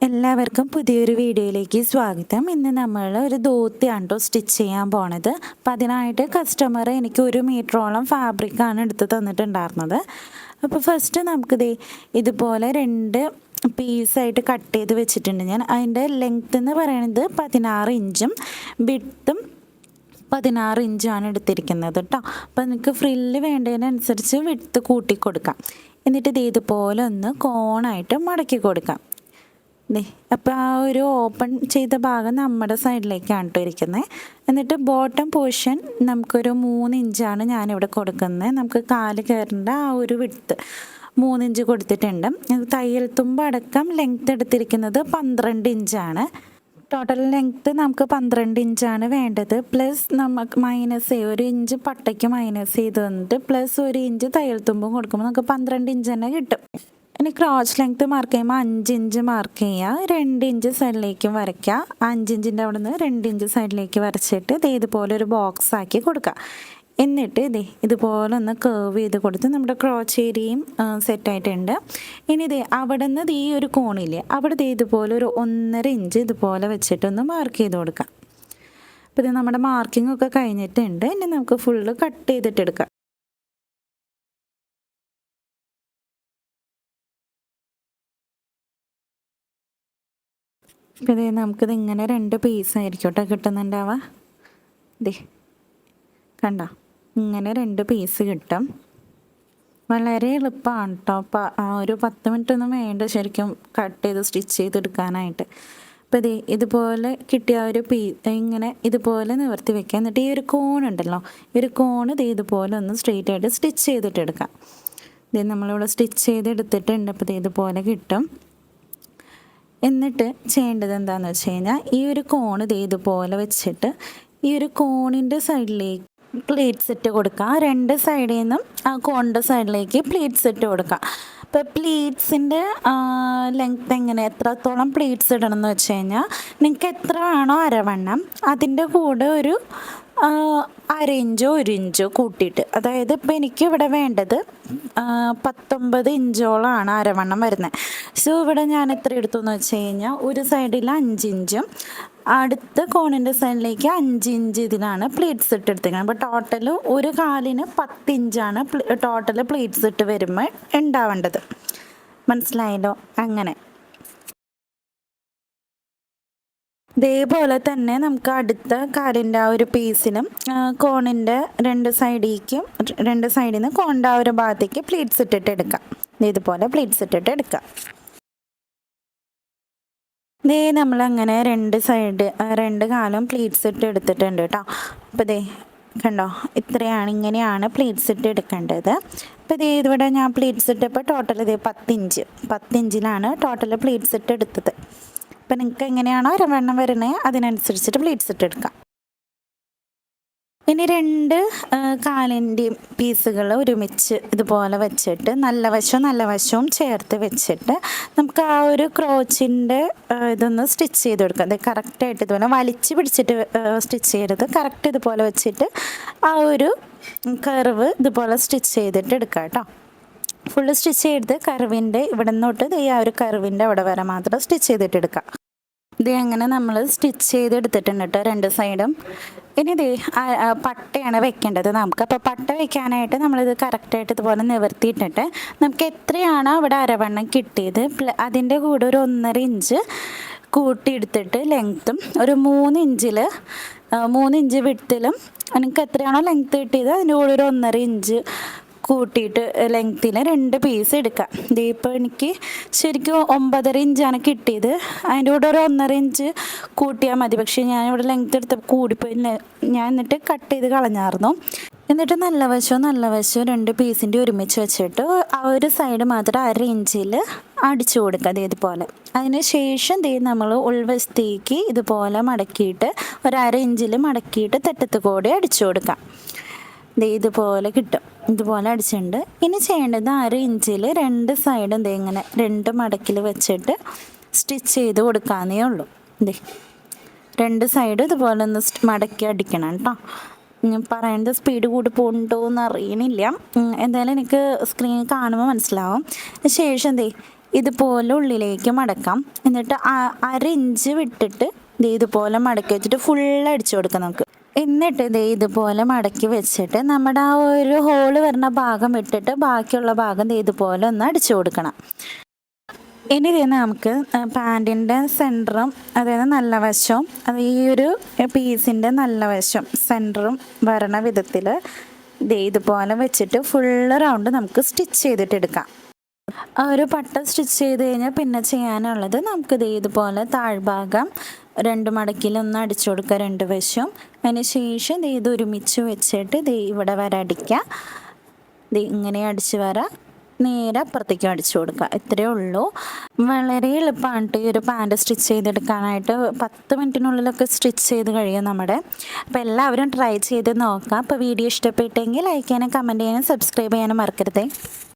എല്ലാവർക്കും പുതിയൊരു വീഡിയോയിലേക്ക് സ്വാഗതം. ഇന്ന് നമ്മൾ ഒരു ധോത്തിയാണ് സ്റ്റിച്ച് ചെയ്യാൻ പോണത്. അപ്പം അതിനായിട്ട് കസ്റ്റമർ എനിക്ക് 1 മീറ്ററോളം ഫാബ്രിക്കാണ് എടുത്ത് തന്നിട്ടുണ്ടായിരുന്നത്. അപ്പോൾ ഫസ്റ്റ് നമുക്കിത് ഇതുപോലെ 2 പീസായിട്ട് കട്ട് ചെയ്ത് വെച്ചിട്ടുണ്ട്. ഞാൻ അതിൻ്റെ ലെങ്ത്ത് എന്ന് പറയുന്നത് 16 ഇഞ്ചും വിഡ്ത്തും 16 ഇഞ്ചാണ് എടുത്തിരിക്കുന്നത് കേട്ടോ. അപ്പോൾ നിങ്ങൾക്ക് ഫ്രില്ല് വേണ്ടതിനനുസരിച്ച് വിഡ്ത്ത് കൂട്ടി കൊടുക്കാം. എന്നിട്ട് ഇത് ഇതുപോലെ ഒന്ന് കോണായിട്ട് മടക്കി കൊടുക്കാം. അപ്പോൾ ആ ഒരു ഓപ്പൺ ചെയ്ത ഭാഗം നമ്മുടെ സൈഡിലേക്കാണ് കേട്ടോ ഇരിക്കുന്നത്. എന്നിട്ട് ബോട്ടം പോർഷൻ നമുക്കൊരു 3 ഇഞ്ചാണ് ഞാനിവിടെ കൊടുക്കുന്നത്. നമുക്ക് കാല് കയറേണ്ട ആ ഒരു വിഡ്ത്ത് 3 ഇഞ്ച് കൊടുത്തിട്ടുണ്ട്. തയ്യൽ തുമ്പ് അടക്കം ലെങ്ത്ത് എടുത്തിരിക്കുന്നത് 12 ഇഞ്ചാണ്. ടോട്ടൽ ലെങ്ത്ത് നമുക്ക് 12 ഇഞ്ചാണ് വേണ്ടത്. പ്ലസ് നമുക്ക് -1 ഇഞ്ച് പട്ടയ്ക്ക് മൈനസ് ചെയ്ത് തന്നിട്ട് പ്ലസ് 1 ഇഞ്ച് തയ്യൽ തുമ്പും കൊടുക്കുമ്പോൾ നമുക്ക് 12 ഇഞ്ച് തന്നെ കിട്ടും. ഇനി ക്രോച്ച് ലെങ്ത്ത് മാർക്ക് ചെയ്യുമ്പോൾ 5 ഇഞ്ച് മാർക്ക് ചെയ്യുക, 2 ഇഞ്ച് സൈഡിലേക്ക് വരയ്ക്കുക. 5 ഇഞ്ചിൻ്റെ അവിടെ നിന്ന് 2 ഇഞ്ച് സൈഡിലേക്ക് വരച്ചിട്ട് ഇതുപോലെ ഒരു ബോക്സ് ആക്കി കൊടുക്കുക. എന്നിട്ട് ഇതുപോലെ ഒന്ന് കർവ് ചെയ്ത് കൊടുത്ത് നമ്മുടെ ക്രോച്ച് ഏരിയയും സെറ്റായിട്ടുണ്ട്. ഇനി അവിടെ നിന്ന് ഈ ഒരു കോണില്ലേ അവിടെ ഇതുപോലെ ഒരു 1.5 ഇഞ്ച് ഇതുപോലെ വെച്ചിട്ടൊന്ന് മാർക്ക് ചെയ്ത് കൊടുക്കാം. അപ്പോൾ ഇത് നമ്മുടെ മാർക്കിംഗ് ഒക്കെ കഴിഞ്ഞിട്ടുണ്ട്. ഇനി നമുക്ക് ഫുള്ള് കട്ട് ചെയ്തിട്ടെടുക്കാം. അപ്പോൾ നമുക്കിത് ഇങ്ങനെ 2 പീസായിരിക്കും കേട്ടോ കിട്ടുന്നുണ്ടാവുക. കണ്ടോ, ഇങ്ങനെ 2 പീസ് കിട്ടും. വളരെ എളുപ്പമാണ് കേട്ടോ. അപ്പോൾ ഒരു 10 മിനിറ്റ് ഒന്നും വേണ്ട ശരിക്കും കട്ട് ചെയ്ത് സ്റ്റിച്ച് ചെയ്തെടുക്കാനായിട്ട്. അപ്പോൾ ഇതുപോലെ കിട്ടിയ ഒരു ഇങ്ങനെ ഇതുപോലെ നിവർത്തി വെക്കുക. എന്നിട്ട് ഈ ഒരു കോണുണ്ടല്ലോ, ഈ ഒരു കോണ് ഇതുപോലെ ഒന്ന് സ്ട്രെയിറ്റ് ആയിട്ട് സ്റ്റിച്ച് ചെയ്തിട്ടെടുക്കാം. നമ്മളിവിടെ സ്റ്റിച്ച് ചെയ്തെടുത്തിട്ടുണ്ട്. അപ്പോൾ ഇതുപോലെ കിട്ടും. എന്നിട്ട് ചെയ്യേണ്ടത് എന്താണെന്ന് വെച്ച് കഴിഞ്ഞാൽ ഈ ഒരു കോണ് ഇതുപോലെ വെച്ചിട്ട് ഈ ഒരു കോണിൻ്റെ സൈഡിലേക്ക് പ്ലേറ്റ്സ് ഇട്ട് കൊടുക്കുക. 2 സൈഡിൽ നിന്നും ആ കോണിൻ്റെ സൈഡിലേക്ക് പ്ലേറ്റ്സ് ഇട്ട് കൊടുക്കുക. അപ്പോൾ പ്ലീറ്റ്സിൻ്റെ ലെങ്ത്ത് എത്രത്തോളം പ്ലീറ്റ്സ് ഇടണം എന്ന് വെച്ച് കഴിഞ്ഞാൽ നിങ്ങൾക്ക് എത്ര ആണോ അരവണ്ണം അതിൻ്റെ കൂടെ ഒരു 1/2 ഇഞ്ചോ 1 ഇഞ്ചോ കൂട്ടിയിട്ട്, അതായത് ഇപ്പോൾ എനിക്ക് ഇവിടെ വേണ്ടത് 19 ഇഞ്ചോളമാണ് അരവണ്ണം വരുന്നത്. സോ ഇവിടെ ഞാൻ എത്ര എടുത്തു എന്ന് വെച്ച് കഴിഞ്ഞാൽ ഒരു സൈഡിൽ 5 ഇഞ്ചും അടുത്ത കോണിൻ്റെ സൈഡിലേക്ക് 5 ഇഞ്ച് ഇതിനാണ് പ്ലേറ്റ്സ് ഇട്ട് എടുത്തിരിക്കുന്നത്. അപ്പോൾ ടോട്ടൽ ഒരു കാലിന് 10 ഇഞ്ചാണ് ടോട്ടൽ പ്ലേറ്റ്സ് ഇട്ട് വരുമ്പോൾ ഉണ്ടാവേണ്ടത്. മനസ്സിലായല്ലോ? അങ്ങനെ ഇതേപോലെ തന്നെ നമുക്ക് അടുത്ത കാലിൻ്റെ ആ ഒരു പീസിലും കോണിൻ്റെ 2 സൈഡിൽ നിന്ന് കോണിൻ്റെ ആ ഒരു ഭാഗത്തേക്ക് പ്ലേറ്റ്സ് ഇട്ടിട്ട് എടുക്കാം. ഇതുപോലെ പ്ലേറ്റ്സ് ഇട്ടിട്ട് എടുക്കാം. നമ്മളങ്ങനെ 2 കാലും പ്ലേറ്റ്സ് ഇട്ട് എടുത്തിട്ടുണ്ട് കേട്ടോ. അപ്പോൾ കണ്ടോ, ഇങ്ങനെയാണ് പ്ലേറ്റ്സ് ഇട്ട് എടുക്കേണ്ടത്. അപ്പോൾ ഇവിടെ ഞാൻ പ്ലേറ്റ്സ് ഇട്ടപ്പോൾ ടോട്ടൽ 10 ഇഞ്ചിലാണ് ടോട്ടൽ പ്ലേറ്റ്സ് ഇട്ട് എടുത്തത്. അപ്പോൾ നിങ്ങൾക്ക് എങ്ങനെയാണോ അരവണ്ണം വരുന്നത് അതിനനുസരിച്ചിട്ട് പ്ലേറ്റ്സ് ഇട്ടെടുക്കാം. ഇനി 2 കാലിൻ്റെയും പീസുകൾ ഒരുമിച്ച് ഇതുപോലെ വെച്ചിട്ട് നല്ല വശവും ചേർത്ത് വെച്ചിട്ട് നമുക്ക് ആ ഒരു ക്രോച്ചിൻ്റെ ഇതൊന്ന് സ്റ്റിച്ച് ചെയ്ത് കൊടുക്കാം. അത് കറക്റ്റായിട്ട് ഇതുപോലെ വലിച്ച് പിടിച്ചിട്ട് സ്റ്റിച്ച് ചെയ്യരുത്. കറക്റ്റ് ഇതുപോലെ വെച്ചിട്ട് ആ ഒരു കർവ് ഇതുപോലെ സ്റ്റിച്ച് ചെയ്തിട്ട് എടുക്കാം കേട്ടോ. ഫുള്ള് സ്റ്റിച്ച് ചെയ്ത് കർവിൻ്റെ ഇവിടെ നിന്നോട്ട് ആ ഒരു കർവിൻ്റെ അവിടെ വരെ മാത്രം സ്റ്റിച്ച് ചെയ്തിട്ടെടുക്കാം. അങ്ങനെ നമ്മൾ സ്റ്റിച്ച് ചെയ്തെടുത്തിട്ടുണ്ട് കേട്ടോ 2 സൈഡും. ഇനി പട്ടയാണ് വെക്കേണ്ടത് നമുക്ക്. അപ്പോൾ പട്ട വെക്കാനായിട്ട് നമ്മളിത് കറക്റ്റായിട്ട് ഇതുപോലെ നിവർത്തിയിട്ടിട്ട് നമുക്ക് എത്രയാണോ അവിടെ അരവണ്ണം കിട്ടിയത് അതിൻ്റെ കൂടെ ഒരു 1.5 ഇഞ്ച് കൂട്ടിയെടുത്തിട്ട് ലെങ്ത്തും ഒരു 3 ഇഞ്ച് വിഡ്ത്തിലും എനിക്ക് എത്രയാണോ ലെങ്ത്ത് കിട്ടിയത് അതിൻ്റെ കൂടെ ഒരു 1.5 ഇഞ്ച് കൂട്ടിയിട്ട് ലെങ്ത്തിൽ 2 പീസ് എടുക്കാം. ഇപ്പോൾ എനിക്ക് ശരിക്കും 9.5 ഇഞ്ചാണ് കിട്ടിയത്. അതിൻ്റെ കൂടെ ഒരു 1.5 ഇഞ്ച് കൂട്ടിയാൽ മതി. പക്ഷേ ഞാനിവിടെ ലെങ്ത്ത് എടുത്തപ്പോൾ കൂടിപ്പോയി. ഞാൻ എന്നിട്ട് കട്ട് ചെയ്ത് കളഞ്ഞായിരുന്നു. എന്നിട്ട് നല്ല വശവും 2 പീസിൻ്റെ ഒരുമിച്ച് വെച്ചിട്ട് ആ ഒരു സൈഡ് മാത്രം 1/2 ഇഞ്ചിൽ അടിച്ചു കൊടുക്കുക ഇതുപോലെ. അതിന് ശേഷം നമ്മൾ ഉൾവശത്തേക്ക് ഇതുപോലെ മടക്കിയിട്ട് ഒരു 1/2 ഇഞ്ചിൽ മടക്കിയിട്ട് തെറ്റത്ത് കൂടെ അടിച്ചു കൊടുക്കാം. ഇതുപോലെ കിട്ടും. ഇതുപോലെ അടിച്ചിട്ടുണ്ട്. ഇനി ചെയ്യേണ്ടത് 1/2 ഇഞ്ചിൽ 2 സൈഡും ഇങ്ങനെ 2 മടക്കിൽ വെച്ചിട്ട് സ്റ്റിച്ച് ചെയ്ത് കൊടുക്കാന്നേ ഉള്ളൂ. 2 സൈഡ് ഇതുപോലെ ഒന്ന് മടക്കി അടിക്കണം കേട്ടോ. ഞാൻ പറയുന്നത് സ്പീഡ് കൂടി പോകുന്നുണ്ടോ എന്ന് അറിയണില്ല. എന്തായാലും എനിക്ക് സ്ക്രീൻ കാണുമ്പോൾ മനസ്സിലാവും. ശേഷം ഇതുപോലെ ഉള്ളിലേക്ക് മടക്കാം. എന്നിട്ട് 1/2 ഇഞ്ച് വിട്ടിട്ട് ഇതുപോലെ മടക്കി വെച്ചിട്ട് ഫുള്ള് അടിച്ചു കൊടുക്കാം നമുക്ക്. എന്നിട്ട് ഇതുപോലെ മടക്കി വെച്ചിട്ട് നമ്മുടെ ആ ഒരു ഹോള് വരുന്ന ഭാഗം ഇട്ടിട്ട് ബാക്കിയുള്ള ഭാഗം ഇതുപോലെ ഒന്ന് അടിച്ചു കൊടുക്കണം. ഇനി നമുക്ക് പാൻറ്റിൻ്റെ സെൻറ്ററും അതായത് നല്ല വശവും അത് ഈ ഒരു പീസിൻ്റെ നല്ല വശം സെൻറ്ററും വരണ വിധത്തിൽ ഇതുപോലെ വെച്ചിട്ട് ഫുള്ള് റൗണ്ട് നമുക്ക് സ്റ്റിച്ച് ചെയ്തിട്ടെടുക്കാം. ആ ഒരു പട്ട സ്റ്റിച്ച് ചെയ്ത് കഴിഞ്ഞാൽ പിന്നെ ചെയ്യാനുള്ളത് നമുക്ക് ഇതുപോലെ താഴ്ഭാഗം 2 മടക്കിലൊന്ന് അടിച്ചു കൊടുക്കുക 2 വശവും. അതിന് ശേഷം ഇത് ഒരുമിച്ച് വെച്ചിട്ട് ഇവിടെ വരെ അടിക്കുക. ഇങ്ങനെ അടിച്ച് വരാം, നേരെ അപ്പുറത്തേക്കും അടിച്ചു കൊടുക്കുക. ഇത്രയേ ഉള്ളൂ. വളരെ എളുപ്പമാണ് ഈ ഒരു പാൻറ് സ്റ്റിച്ച് ചെയ്തെടുക്കാനായിട്ട്. 10 മിനിറ്റിനുള്ളിലൊക്കെ സ്റ്റിച്ച് ചെയ്ത് കഴിയും നമ്മുടെ. അപ്പോൾ എല്ലാവരും ട്രൈ ചെയ്ത് നോക്കാം. അപ്പോൾ വീഡിയോ ഇഷ്ടപ്പെട്ടെങ്കിൽ ലൈക്ക് ചെയ്യാനും കമൻറ്റ് ചെയ്യാനും സബ്സ്ക്രൈബ് ചെയ്യാനും മറക്കരുതേ.